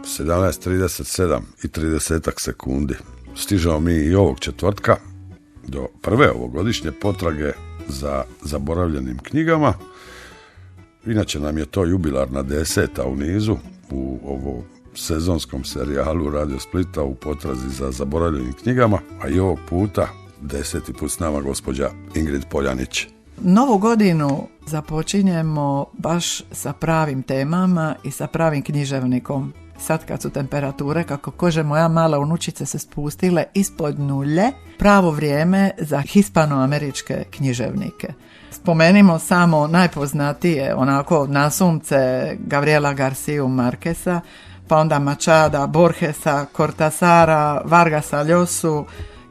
17:37 i 30 sekundi. Stižemo mi i ovog četvrtka do prve ovogodišnje potrage za zaboravljenim knjigama. Inače nam je to jubilarna 10. u nizu u ovom sezonskom serijalu Radio Splita u potrazi za zaboravljenim knjigama, a i ovog puta 10. put s nama gospođa Ingrid Poljanić. Novu godinu započinjemo baš sa pravim temama i sa pravim književnikom. Sad kad su temperature, kako kaže moja mala unučice, se spustile ispod nulje, pravo vrijeme za hispanoameričke književnike. Spomenimo samo najpoznatije, onako nasumce, Gabriela Garciju Marqueza, pa onda Machada, Borgesa, Cortasara, Vargasa Llosu,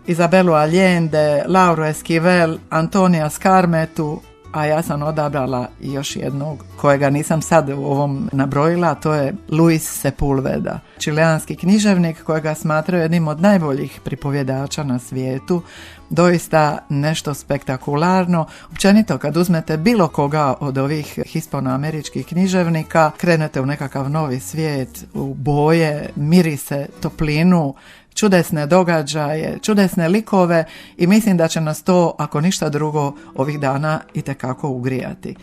Izabelu Allende, Lauru Esquivel, Antonija Scarmetu, a ja sam odabrala još jednog kojega nisam sad u ovom nabrojila, to je Luis Sepulveda, čileanski književnik kojega smatraju jednim od najboljih pripovjedača na svijetu. Doista nešto spektakularno. Općenito kad uzmete bilo koga od ovih hispanoameričkih književnika, krenete u nekakav novi svijet, u boje, mirise, toplinu, čudesne događaje, čudesne likove i mislim da će nas to, ako ništa drugo, ovih dana itekako ugrijati.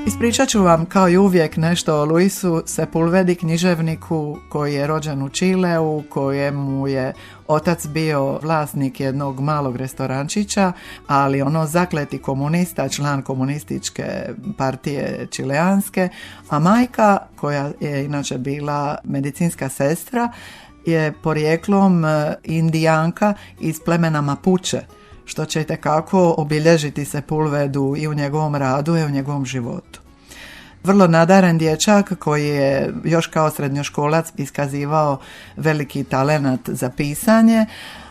Ispričat ću vam kao i uvijek nešto o Luisu Sepulvedi, književniku koji je rođen u Čileu, kojemu je otac bio vlasnik jednog malog restorančića, ali ono zakleti komunista, član komunističke partije čileanske, a majka, koja je inače bila medicinska sestra, je porijeklom Indijanka iz plemena Mapuche, što će itekako obilježiti Sepulvedu i u njegovom radu i u njegovom životu. Vrlo nadaren dječak koji je još kao srednjoškolac iskazivao veliki talenat za pisanje.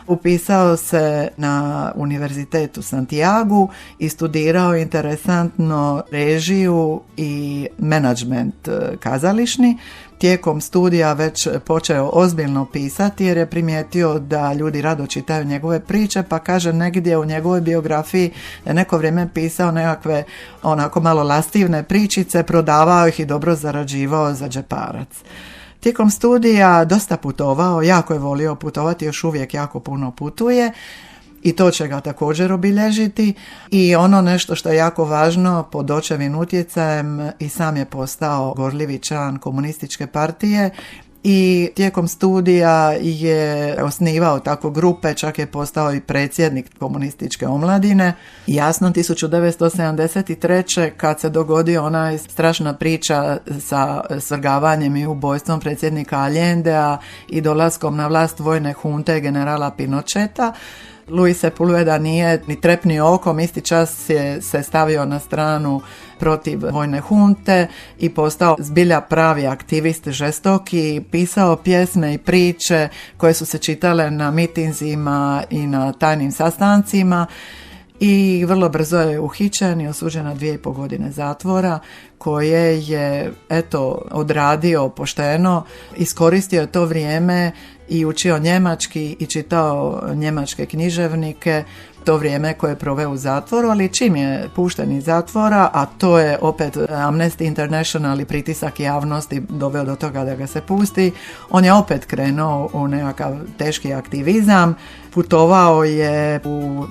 Upisao se na Univerzitetu u Santiagu i studirao interesantno režiju i menadžment kazališni. Tijekom studija već počeo ozbiljno pisati jer je primijetio da ljudi rado čitaju njegove priče, pa kaže negdje u njegovoj biografiji da je neko vrijeme pisao nekakve onako malo lastivne pričice, prodavao ih i dobro zarađivao za džeparac. Tijekom studija dosta putovao, jako je volio putovati, još uvijek jako puno putuje i to će ga također obilježiti. I ono nešto što je jako važno, pod očevim utjecajem i sam je postao gorljivi član komunističke partije i tijekom studija je osnivao tako grupe, čak je postao i predsjednik komunističke omladine. Jasno, 1973. kad se dogodio ona strašna priča sa svrgavanjem i ubojstvom predsjednika Allendea i dolaskom na vlast vojne hunte generala Pinocheta, Luis Sepulveda nije ni trepnio okom, isti čas je se stavio na stranu protiv vojne hunte i postao zbilja pravi aktivist, žestoki, pisao pjesme i priče koje su se čitale na mitinzima i na tajnim sastancima i vrlo brzo je uhićen i osuđen na 2,5 godine zatvora koje je odradio pošteno, iskoristio to vrijeme i učio njemački i čitao njemačke književnike, to vrijeme koje je proveo u zatvoru, ali čim je pušten iz zatvora, a to je opet Amnesty International i pritisak javnosti doveo do toga da ga se pusti, on je opet krenuo u nekakav teški aktivizam, putovao je u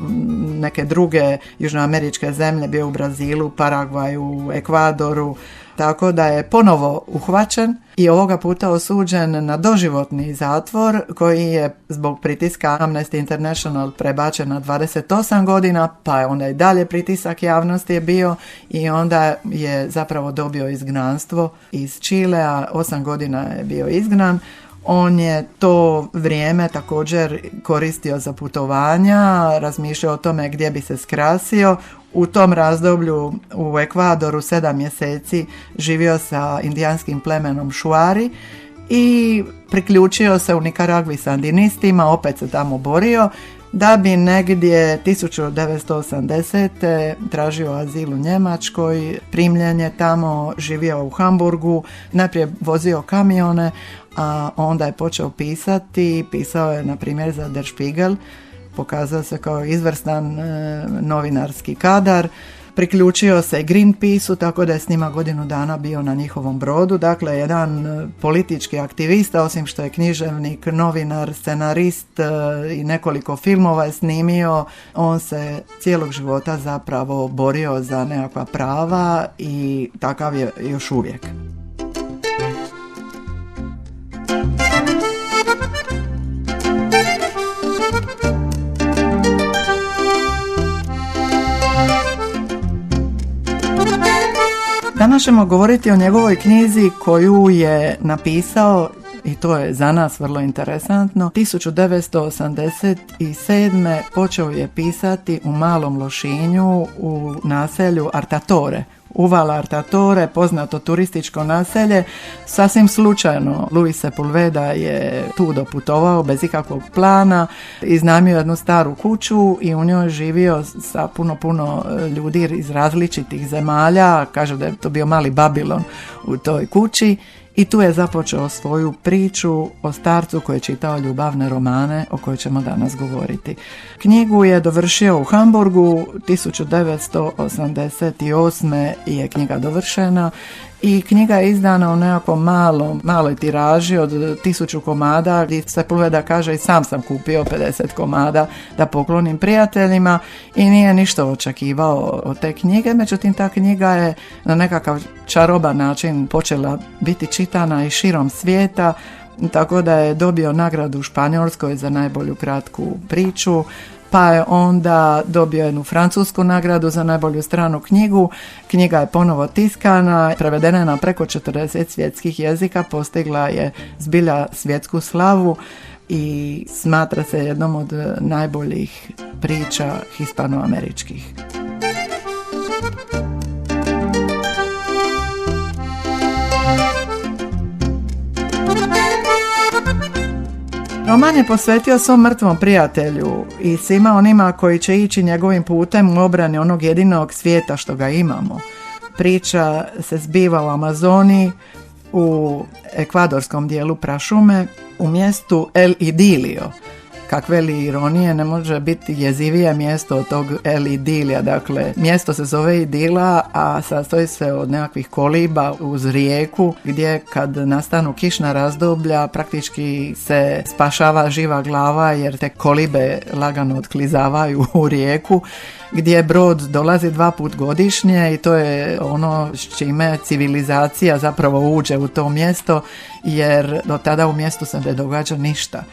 neke druge južnoameričke zemlje, bio u Brazilu, Paragvaju, Ekvadoru, tako da je ponovo uhvaćen i ovoga puta osuđen na doživotni zatvor koji je zbog pritiska Amnesty International prebačen na 28 godina, pa je onda i dalje pritisak javnosti je bio i onda je zapravo dobio izgnanstvo iz Čilea, 8 godina je bio izgnan. On je to vrijeme također koristio za putovanja, razmišljao o tome gdje bi se skrasio. U tom razdoblju u Ekvadoru 7 mjeseci živio sa indijanskim plemenom Šuari i priključio se u Nikaragvi sandinistima, opet se tamo borio da bi negdje 1980. tražio azil u Njemačkoj, primljen je tamo, živio u Hamburgu, najprije vozio kamione, a onda je počeo pisati, pisao je na primjer za Der Spiegel, pokazao se kao izvrstan novinarski kadar, priključio se Greenpeaceu, tako da je s njima godinu dana bio na njihovom brodu. Dakle, jedan politički aktivista, osim što je književnik, novinar, scenarist i nekoliko filmova je snimio, on se cijelog života zapravo borio za nekakva prava i takav je još uvijek. Danas ćemo govoriti o njegovoj knjizi koju je napisao, i to je za nas vrlo interesantno. 1987. počeo je pisati u Malom Lošinju u naselju Artatore. Uvala Artatore, poznato turističko naselje. Sasvim slučajno Luis Sepulveda je tu doputovao bez ikakvog plana, iznajmio jednu staru kuću i u njoj živio sa puno ljudi iz različitih zemalja. Kaže da je to bio mali Babilon u toj kući. I tu je započeo svoju priču o starcu koji je čitao ljubavne romane o kojoj ćemo danas govoriti. Knjigu je dovršio u Hamburgu, 1988. je knjiga dovršena i knjiga je izdana u nekakvom maloj tiraži od 1000 komada, gdje Sepulveda kaže i sam sam kupio 50 komada da poklonim prijateljima i nije ništa očekivao od te knjige, međutim ta knjiga je na nekakav čaroban način počela biti čitana i širom svijeta, tako da je dobio nagradu u Španjolskoj za najbolju kratku priču, pa je onda dobio jednu francusku nagradu za najbolju stranu knjigu. Knjiga je ponovo tiskana, prevedena je na preko 40 svjetskih jezika, postigla je zbilja svjetsku slavu i smatra se jednom od najboljih priča hispanoameričkih. Roman je posvetio svom mrtvom prijatelju i svima onima koji će ići njegovim putem u obrani onog jedinog svijeta što ga imamo. Priča se zbiva u Amazoniji, u ekvadorskom dijelu prašume, u mjestu El Idilio. Kakve li ironije, ne može biti jezivije mjesto od tog El Idilija. Dakle, mjesto se zove Idila, a sastoji se od nekakvih koliba uz rijeku, gdje kad nastanu kišna razdoblja praktički se spašava živa glava, jer te kolibe lagano otklizavaju u rijeku, gdje brod dolazi 2 puta godišnje i to je ono s čime civilizacija zapravo uđe u to mjesto, jer do tada u mjestu se ne događa ništa.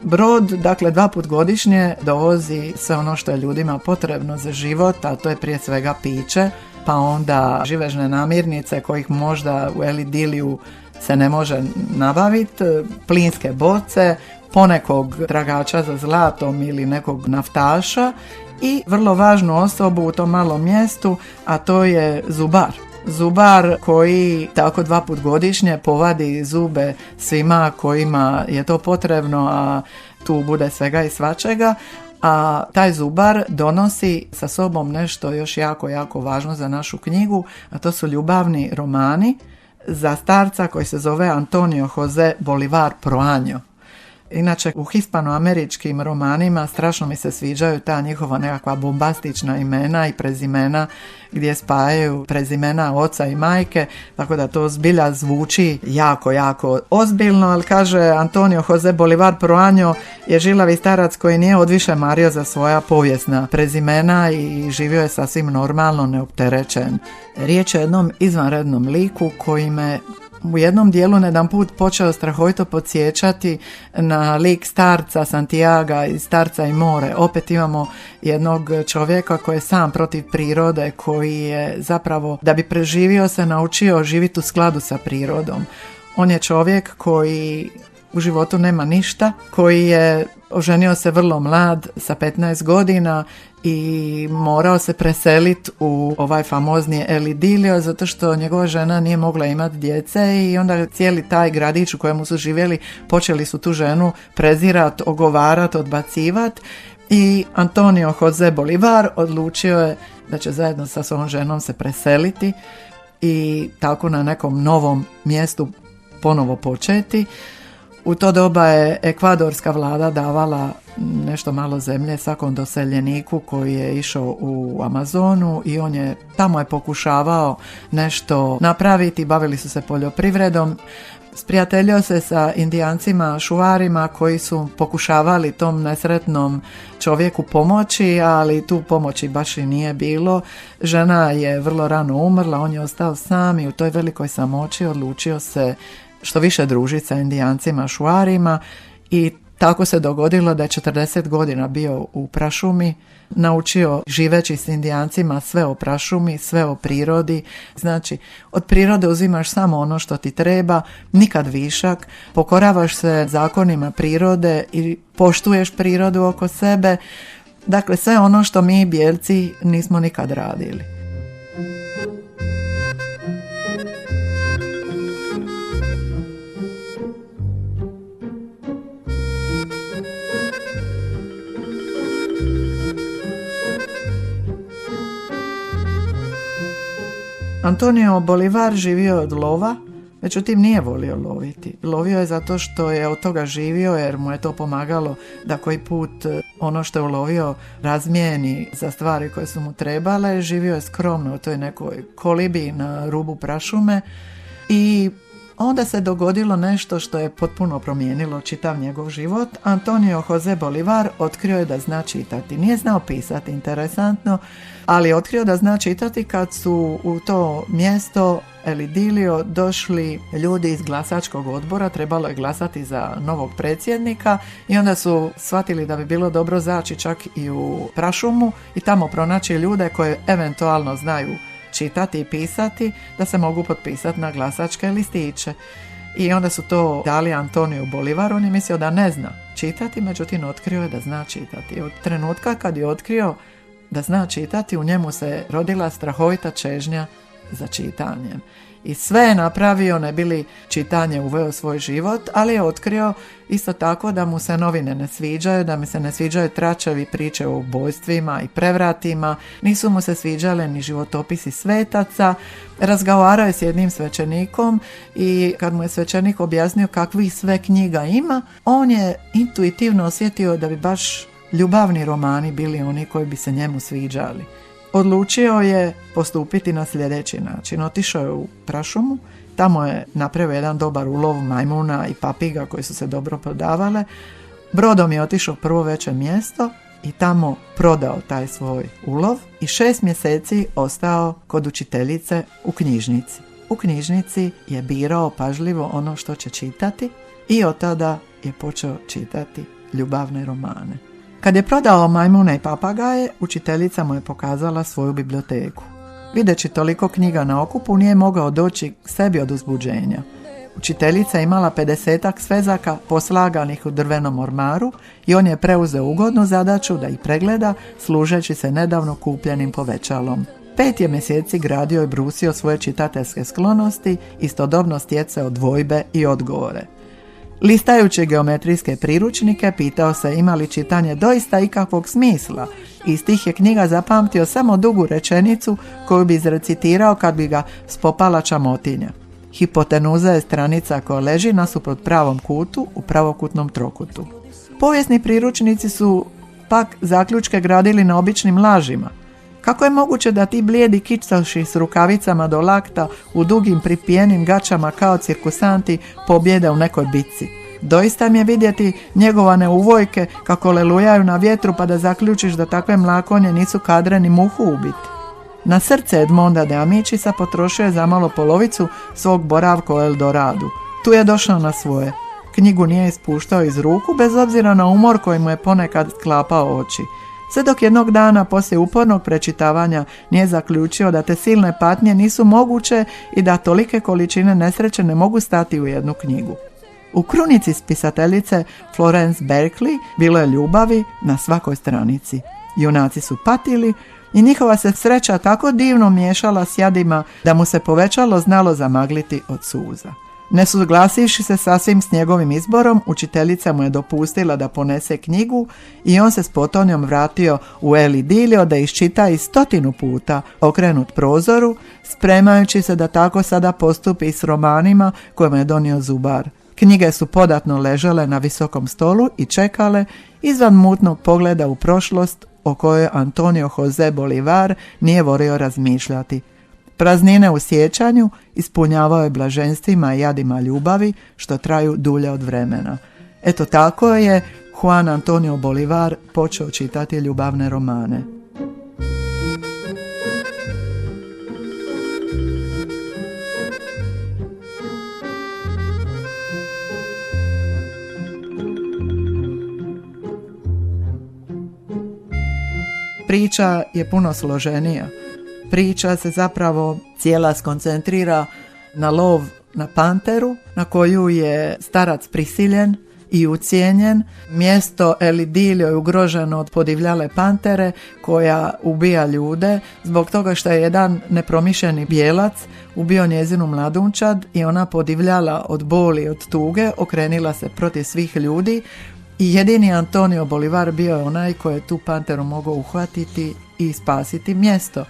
Brod, dakle, 2 puta godišnje dovozi sve ono što je ljudima potrebno za život, a to je prije svega piće, pa onda živežne namirnice kojih možda u El Idiliju se ne može nabaviti, plinske boce, ponekog tragača za zlatom ili nekog naftaša i vrlo važnu osobu u tom malom mjestu, a to je zubar. Zubar koji tako 2 puta godišnje povadi zube svima kojima je to potrebno, a tu bude svega i svačega, a taj zubar donosi sa sobom nešto još jako važno za našu knjigu, a to su ljubavni romani za starca koji se zove Antonio Jose Bolivar Proaño. Inače, u hispanoameričkim romanima strašno mi se sviđaju ta njihova nekakva bombastična imena i prezimena gdje spajaju prezimena oca i majke, tako da to zbilja zvuči jako ozbiljno, ali kaže Antonio Jose Bolivar Proaño je žilavi starac koji nije odviše mario za svoja povijesna prezimena i živio je sasvim normalno, neopterećen. Riječ je o jednom izvanrednom liku koji me u jednom dijelu jedan put počeo strahovito podsjećati na lik starca Santiaga iz Starca i more. Opet imamo jednog čovjeka koji je sam protiv prirode, koji je zapravo, da bi preživio, se naučio živjeti u skladu sa prirodom. On je čovjek koji u životu nema ništa, koji je oženio se vrlo mlad sa 15 godina i morao se preseliti u ovaj famozni El Idilio zato što njegova žena nije mogla imati djece i onda cijeli taj gradić u kojemu su živjeli počeli su tu ženu prezirat, ogovarat, odbacivat I Antonio Jose Bolivar odlučio je da će zajedno sa svojom ženom se preseliti i tako na nekom novom mjestu ponovo početi. U to doba je ekvadorska vlada davala nešto malo zemlje svakom doseljeniku koji je išao u Amazonu i tamo je pokušavao nešto napraviti, bavili su se poljoprivredom. Sprijateljio se sa indijancima šuvarima koji su pokušavali tom nesretnom čovjeku pomoći, ali tu pomoći baš i nije bilo. Žena je vrlo rano umrla, on je ostao sam i u toj velikoj samoći odlučio se što više družiti sa indijancima šuvarima i tako se dogodilo da je 40 godina bio u prašumi, naučio živeći s indijancima sve o prašumi, sve o prirodi. Znači, od prirode uzimaš samo ono što ti treba, nikad višak, pokoravaš se zakonima prirode i poštuješ prirodu oko sebe. Dakle, sve ono što mi bijelci nismo nikad radili. Antonio Bolivar živio od lova, međutim nije volio loviti. Lovio je zato što je od toga živio jer mu je to pomagalo da koji put ono što je ulovio razmijeni za stvari koje su mu trebale. Živio je skromno u toj nekoj kolibi na rubu prašume i onda se dogodilo nešto što je potpuno promijenilo čitav njegov život. Antonio Jose Bolivar otkrio je da zna čitati. Nije znao pisati, interesantno, ali otkrio da zna čitati kad su u to mjesto El Idilio došli ljudi iz glasačkog odbora, trebalo je glasati za novog predsjednika i onda su shvatili da bi bilo dobro zaći čak i u prašumu i tamo pronaći ljude koje eventualno znaju čitati i pisati, da se mogu potpisati na glasačke listiće. I onda su to dali Antoniju Bolivaru, on je mislio da ne zna čitati, međutim otkrio je da zna čitati. Od trenutka kad je otkrio da zna čitati, u njemu se rodila strahovita čežnja za čitanjem. I sve je napravio, ne bi li čitanje uveo svoj život, ali je otkrio isto tako da mu se novine ne sviđaju, da mi se ne sviđaju tračevi priče o ubojstvima i prevratima, nisu mu se sviđale ni životopisi svetaca. Razgovarao je s jednim svećenikom i kad mu je svećenik objasnio kakvih sve knjiga ima, on je intuitivno osjetio da bi baš ljubavni romani bili oni koji bi se njemu sviđali. Odlučio je postupiti na sljedeći način. Otišao je u prašumu, tamo je napravio jedan dobar ulov majmuna i papiga koji su se dobro prodavale. Brodom je otišao prvo veće mjesto i tamo prodao taj svoj ulov i 6 mjeseci ostao kod učiteljice u knjižnici. U knjižnici je birao pažljivo ono što će čitati i od tada je počeo čitati ljubavne romane. Kad je prodao majmune i papagaje, učiteljica mu je pokazala svoju biblioteku. Videći toliko knjiga na okupu, nije mogao doći k sebi od uzbuđenja. Učiteljica je imala 50-ak svezaka poslaganih u drvenom ormaru i on je preuzeo ugodnu zadaću da ih pregleda, služeći se nedavno kupljenim povećalom. 5 je mjeseci gradio i brusio svoje čitateljske sklonosti, istodobno stjecao dvojbe i odgovore. Listajući geometrijske priručnike, pitao se ima li čitanje doista ikakvog smisla. Iz tih je knjiga zapamtio samo dugu rečenicu koju bi izrecitirao kad bi ga spopala čamotinja. Hipotenuza je stranica koja leži nasuprot pravom kutu u pravokutnom trokutu. Povijesni priručnici su pak zaključke gradili na običnim lažima. Kako je moguće da ti blijedi kičaši s rukavicama do lakta u dugim pripijenim gaćama kao cirkusanti pobjede u nekoj bitci? Doista mi je vidjeti njegovane uvojke kako lelujaju na vjetru pa da zaključiš da takve mlakonje nisu kadre ni muhu ubiti. Na srce Edmonda de Amičisa potrošio je zamalo polovicu svog boravka u Eldoradu. Tu je došao na svoje. Knjigu nije ispuštao iz ruku bez obzira na umor koji mu je ponekad sklapao oči. Sve dok jednog dana poslije upornog prečitavanja nije zaključio da te silne patnje nisu moguće i da tolike količine nesreće ne mogu stati u jednu knjigu. U krunici spisateljice Florence Berkeley bilo je ljubavi na svakoj stranici. Junaci su patili i njihova se sreća tako divno miješala s jadima da mu se povećalo znalo zamagliti od suza. Ne suglasivši se sasvim s njegovim izborom, učiteljica mu je dopustila da ponese knjigu i on se s potonjom vratio u El Idilio da iščita i 100 puta, okrenut prozoru, spremajući se da tako sada postupi i s romanima kojima je donio zubar. Knjige su podatno ležale na visokom stolu i čekale izvan mutnog pogleda u prošlost o kojoj Antonio Jose Bolivar nije volio razmišljati. Praznine u sjećanju ispunjavao je blaženstvima i jadima ljubavi što traju dulje od vremena. Eto tako je Juan Antonio Bolivar počeo čitati ljubavne romane. Priča je puno složenija. Priča se zapravo cijela skoncentrira na lov na panteru, na koju je starac prisiljen i ucijenjen. Mjesto El Idilio je ugroženo od podivljale pantere koja ubija ljude zbog toga što je jedan nepromišljeni bijelac ubio njezinu mladunčad i ona podivljala od boli i od tuge, okrenila se protiv svih ljudi i jedini Antonio Bolivar bio je onaj koji je tu panteru mogao uhvatiti i spasiti mjesto.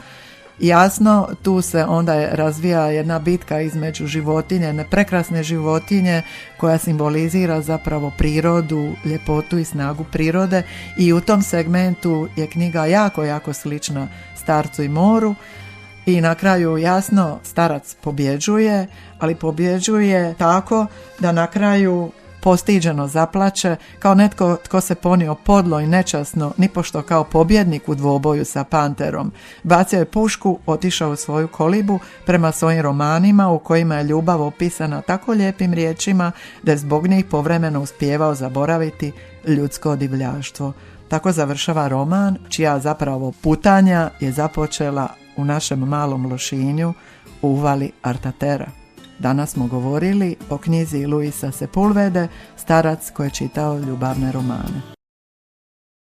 Jasno, tu se onda razvija jedna bitka između životinje, jedne prekrasne životinje koja simbolizira zapravo prirodu, ljepotu i snagu prirode i u tom segmentu je knjiga jako slična Starcu i moru i na kraju jasno starac pobjeđuje, ali pobjeđuje tako da na kraju postiđeno zaplače kao netko tko se ponio podlo i nečasno, nipošto kao pobjednik u dvoboju sa panterom. Bacio je pušku, otišao u svoju kolibu prema svojim romanima u kojima je ljubav opisana tako lijepim riječima da je zbog njih povremeno uspijevao zaboraviti ljudsko divljaštvo. Tako završava roman čija zapravo putanja je započela u našem malom Lošinju u uvali Artatera. Danas smo govorili o knjizi Luisa Sepulvede, Starac koji je čitao ljubavne romane.